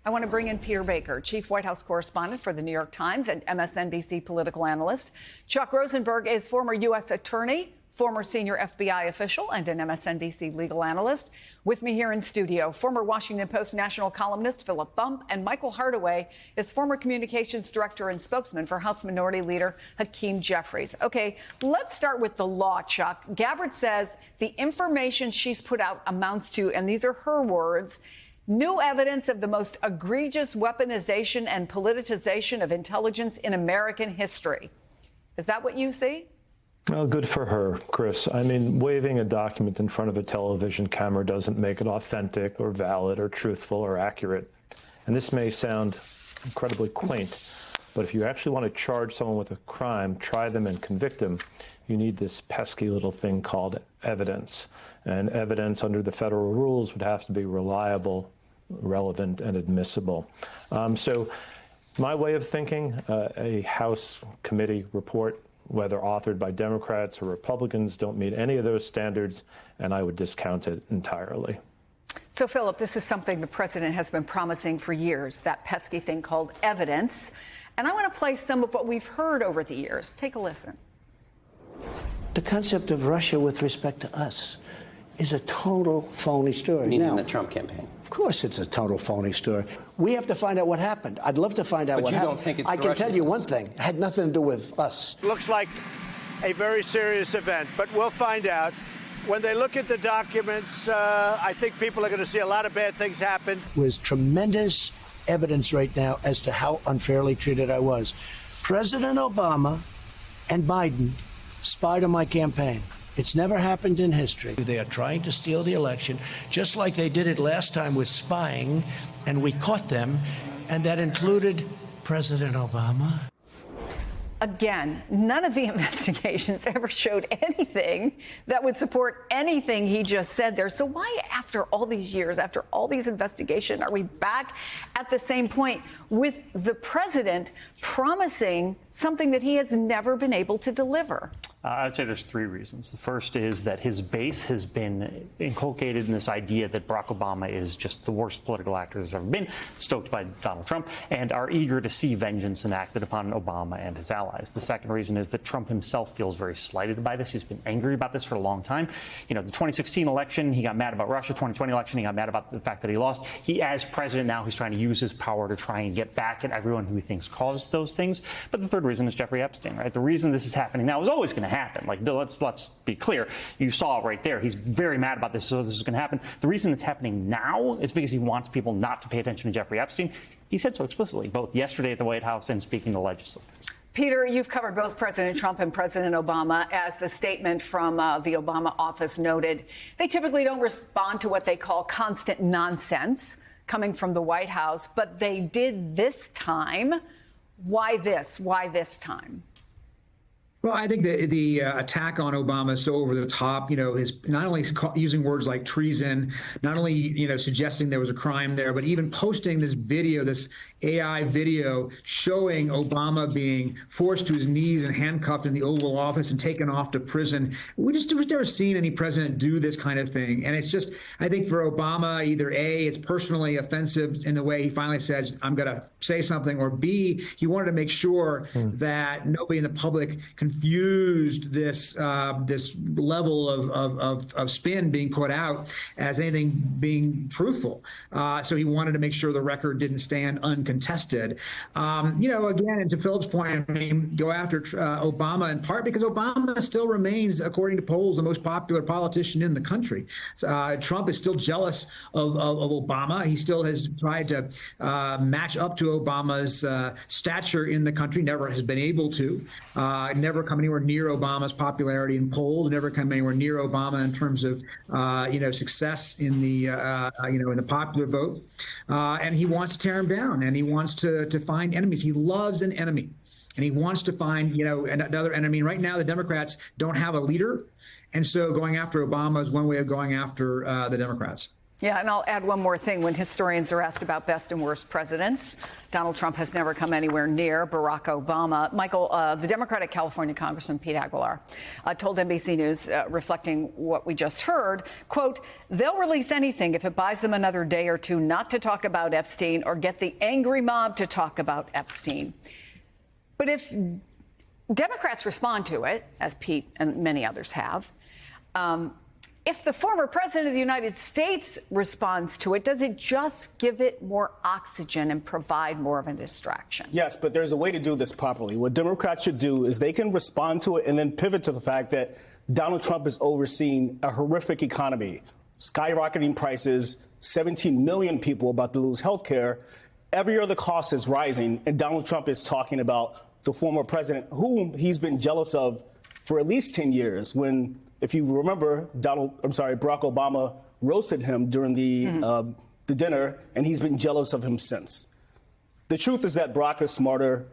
I want to bring in Peter Baker, chief White House correspondent for the New York Times and MSNBC political analyst. Chuck Rosenberg is former U.S. attorney, former senior FBI official, and an MSNBC legal analyst. With me here in studio, former Washington Post national columnist Philip Bump, and Michael Hardaway is former communications director and spokesman for House Minority Leader Hakeem Jeffries. Okay, let's start with the law, Chuck. Gabbard says the information she's put out amounts to, and these are her words, new evidence of the most egregious weaponization and politicization of intelligence in American history. Is that what you see? Well, good for her, Chris. I mean, waving a document in front of a television camera doesn't make it authentic or valid or truthful or accurate. And this may sound incredibly quaint, but if you actually want to charge someone with a crime, try them and convict them, you need this pesky little thing called evidence. And evidence under the federal rules would have to be reliable, relevant, and admissible. So my way of thinking, a House committee report, whether authored by Democrats or Republicans, don't meet any of those standards, and I would discount it entirely. So, Philip, this is something the president has been promising for years, that pesky thing called evidence. And I want to play some of what we've heard over the years. Take a listen. The concept of Russia with respect to us is a total phony story. Meaning the Trump campaign. Of course it's a total phony story. We have to find out what happened. I'd love to find out what happened. But you don't think it's I can tell you one thing. It had nothing to do with us. Looks like a very serious event, but we'll find out. When they look at the documents, I think people are going to see a lot of bad things happen. There's tremendous evidence right now as to how unfairly treated I was. President Obama and Biden spied on my campaign. It's never happened in history. They are trying to steal the election, just like they did it last time with spying, and we caught them, and that included President Obama. Again, none of the investigations ever showed anything that would support anything he just said there. So why, after all these years, after all these investigations, are we back at the same point with the president promising something that he has never been able to deliver? I'd say there's three reasons. The first is that his base has been inculcated in this idea that Barack Obama is just the worst political actor there's ever been, stoked by Donald Trump, and are eager to see vengeance enacted upon Obama and his allies. The second reason is that Trump himself feels very slighted by this. He's been angry about this for a long time. You know, the 2016 election, he got mad about Russia. 2020 election, he got mad about the fact that he lost. He, as president now, he's trying to use his power to try and get back at everyone who he thinks caused those things. But the third reason is Jeffrey Epstein, right? The reason this is happening now is always going to happen. Like, let's be clear. You saw it right there. He's very mad about this, so this is going to happen. The reason it's happening now is because he wants people not to pay attention to Jeffrey Epstein. He said so explicitly, both yesterday at the White House and speaking to legislators. Peter, you've covered both President Trump and President Obama. As the statement from the Obama office noted, they typically don't respond to what they call constant nonsense coming from the White House, but they did this time. Why this? Why this time? Well, I think the attack on Obama is so over the top. You know, his not only using words like treason, not only, you know, suggesting there was a crime there, but even posting this video, this AI video showing Obama being forced to his knees and handcuffed in the Oval Office and taken off to prison. We've never seen any president do this kind of thing. And it's just, I think for Obama, either A, it's personally offensive in the way he finally says, I'm going to say something, or B, he wanted to make sure that nobody in the public confused this this level of spin being put out as anything being truthful. So he wanted to make sure the record didn't stand uncontested. You know, again, and to Philip's point, I mean, go after Obama in part because Obama still remains, according to polls, the most popular politician in the country. Trump is still jealous of Obama. He still has tried to match up to Obama's stature in the country, never has been able to, never come anywhere near Obama's popularity in polls, never come anywhere near Obama in terms of, you know, success in the, you know, in the popular vote. And he wants to tear him down, and he wants to find enemies. He loves an enemy, and he wants to find, you know, another enemy. Right now, the Democrats don't have a leader. And so going after Obama is one way of going after the Democrats. Yeah, and I'll add one more thing. When historians are asked about best and worst presidents, Donald Trump has never come anywhere near Barack Obama. Michael, the Democratic California Congressman Pete Aguilar told NBC News, reflecting what we just heard, quote, they'll release anything if it buys them another day or two not to talk about Epstein or get the angry mob to talk about Epstein. But if Democrats respond to it, as Pete and many others have, if the former president of the United States responds to it, does it just give it more oxygen and provide more of a distraction? Yes, but there's a way to do this properly. What Democrats should do is they can respond to it and then pivot to the fact that Donald Trump is overseeing a horrific economy, skyrocketing prices, 17 million people about to lose health care. Every other cost is rising, and Donald Trump is talking about the former president, whom he's been jealous of for at least 10 years, when, if you remember, Barack Obama roasted him during the dinner, and he's been jealous of him since. The truth is that Barack is smarter,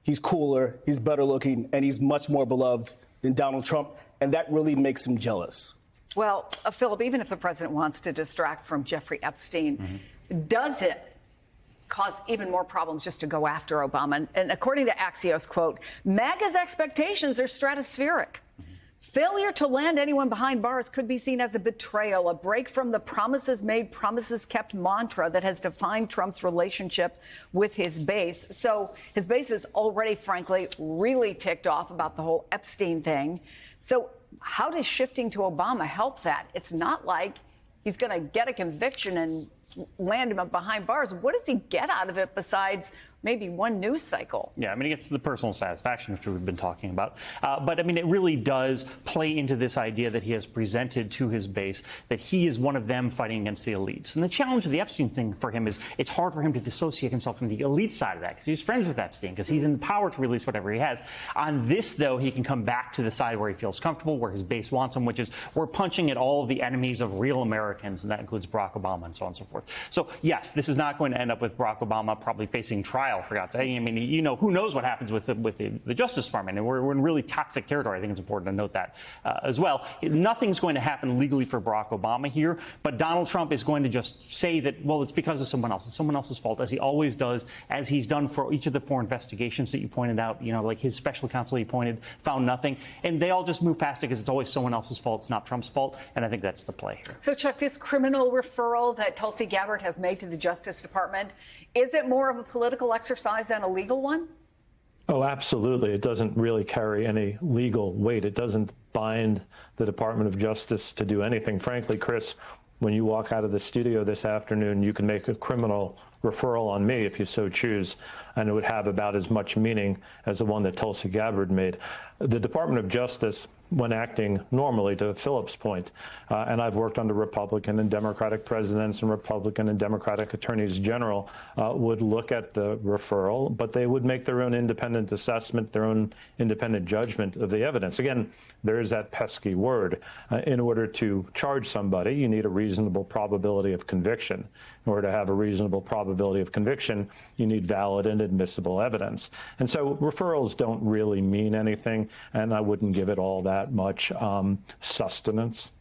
he's cooler, he's better looking, and he's much more beloved than Donald Trump, and that really makes him jealous. Well, Philip, even if the president wants to distract from Jeffrey Epstein, does it cause even more problems just to go after Obama? And according to Axios, quote, MAGA's expectations are stratospheric. Failure to land anyone behind bars could be seen as a betrayal, a break from the promises made, promises kept mantra that has defined Trump's relationship with his base. So his base is already, frankly, really ticked off about the whole Epstein thing. So how does shifting to Obama help that? It's not like he's going to get a conviction and land him behind bars. What does he get out of it besides maybe one news cycle? Yeah, I mean, it gets to the personal satisfaction, which we've been talking about. But, I mean, it really does play into this idea that he has presented to his base that he is one of them fighting against the elites. And the challenge of the Epstein thing for him is it's hard for him to dissociate himself from the elite side of that because he's friends with Epstein, because he's in the power to release whatever he has. On this, though, he can come back to the side where he feels comfortable, where his base wants him, which is we're punching at all of the enemies of real Americans, and that includes Barack Obama and so on and so forth. So, yes, this is not going to end up with Barack Obama probably facing trial, for God's sake. I mean, you know, who knows what happens with the Justice Department, and we're in really toxic territory. I think it's important to note that as well. Nothing's going to happen legally for Barack Obama here, but Donald Trump is going to just say that, well, it's because of someone else. It's someone else's fault, as he always does, as he's done for each of the 4 investigations that you pointed out. You know, like his special counsel he appointed found nothing, and they all just move past it because it's always someone else's fault. It's not Trump's fault, and I think that's the play here. So, Chuck, this criminal referral that Tulsi Gabbard has made to the Justice Department, is it more of a political exercise than a legal one? Oh, absolutely. It doesn't really carry any legal weight. It doesn't bind the Department of Justice to do anything. Frankly, Chris, when you walk out of the studio this afternoon, you can make a criminal referral on me if you so choose, and it would have about as much meaning as the one that Tulsi Gabbard made. The Department of Justice, when acting normally, to Philip's point, and I've worked under Republican and Democratic presidents and Republican and Democratic attorneys general, would look at the referral, but they would make their own independent assessment, their own independent judgment of the evidence. Again, there is that pesky word. In order to charge somebody, you need a reasonable probability of conviction. In order to have a reasonable probability of conviction, you need valid and admissible evidence. And so referrals don't really mean anything, and I wouldn't give it all that much sustenance.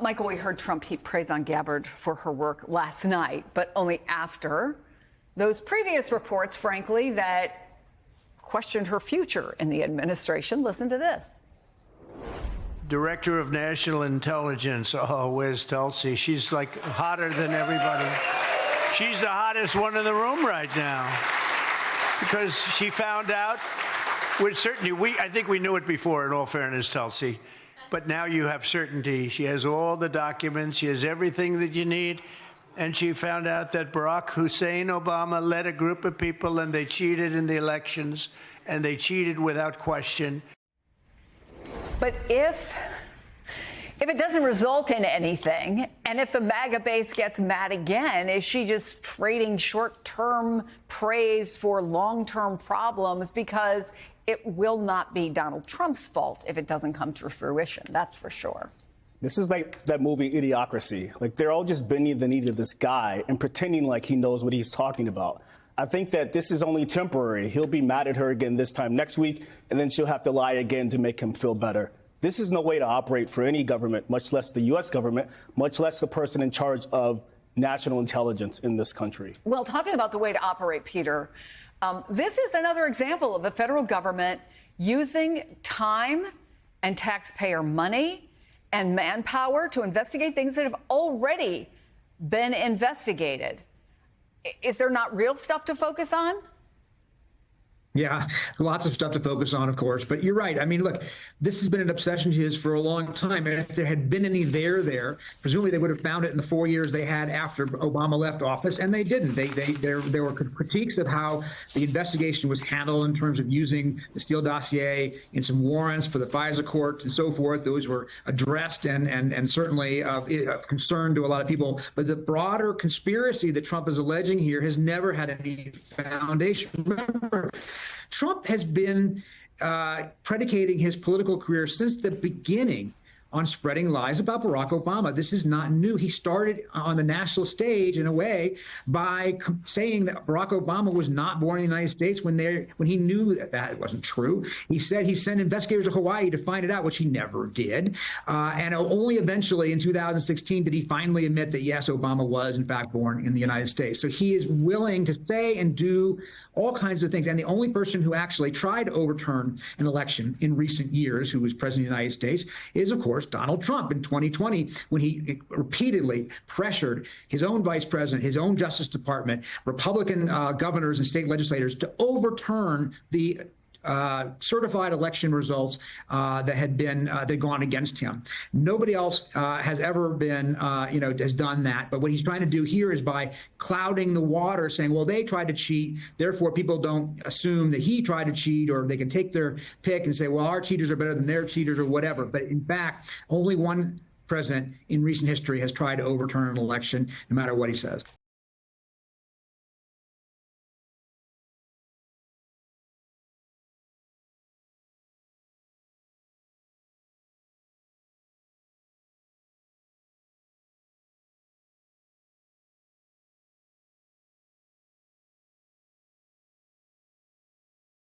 Michael, we heard Trump heap praise on Gabbard for her work last night, but only after those previous reports, frankly, that questioned her future in the administration. Listen to this. Director of National Intelligence. Oh, where's Tulsi? She's like hotter than everybody. She's the hottest one in the room right now because she found out with certainty. I think we knew it before, in all fairness, Tulsi, but now you have certainty. She has all the documents. She has everything that you need. And she found out that Barack Hussein Obama led a group of people and they cheated in the elections, and they cheated without question. But if it doesn't result in anything, and if the MAGA base gets mad again, is she just trading short-term praise for long-term problems? Because it will not be Donald Trump's fault if it doesn't come to fruition. That's for sure. This is like that movie Idiocracy. Like, they're all just bending the knee to this guy and pretending like he knows what he's talking about. I think that this is only temporary. He'll be mad at her again this time next week, and then she'll have to lie again to make him feel better. This is no way to operate for any government, much less the U.S. government, much less the person in charge of national intelligence in this country. Well, talking about the way to operate, Peter, this is another example of the federal government using time and taxpayer money and manpower to investigate things that have already been investigated. Is there not real stuff to focus on? Yeah, lots of stuff to focus on, of course. But you're right. I mean, look, this has been an obsession of his for a long time. And if there had been any there, presumably they would have found it in the 4 years they had after Obama left office, and they didn't. There were critiques of how the investigation was handled in terms of using the Steele dossier in some warrants for the FISA court and so forth. Those were addressed and certainly of concern to a lot of people. But the broader conspiracy that Trump is alleging here has never had any foundation. Remember, Trump has been predicating his political career since the beginning on spreading lies about Barack Obama. This is not new. He started on the national stage in a way by saying that Barack Obama was not born in the United States when he knew that wasn't true. He said he sent investigators to Hawaii to find it out, which he never did. And only eventually in 2016 did he finally admit that, yes, Obama was in fact born in the United States. So he is willing to say and do all kinds of things. And the only person who actually tried to overturn an election in recent years, who was president of the United States, is, of course, Donald Trump in 2020, when he repeatedly pressured his own vice president, his own Justice Department, Republican governors and state legislators to overturn the certified election results that had been they'd gone against him. Nobody else has ever been, has done that. But what he's trying to do here is by clouding the water, saying, well, they tried to cheat, therefore people don't assume that he tried to cheat, or they can take their pick and say, well, our cheaters are better than their cheaters or whatever. But in fact, only one president in recent history has tried to overturn an election, no matter what he says.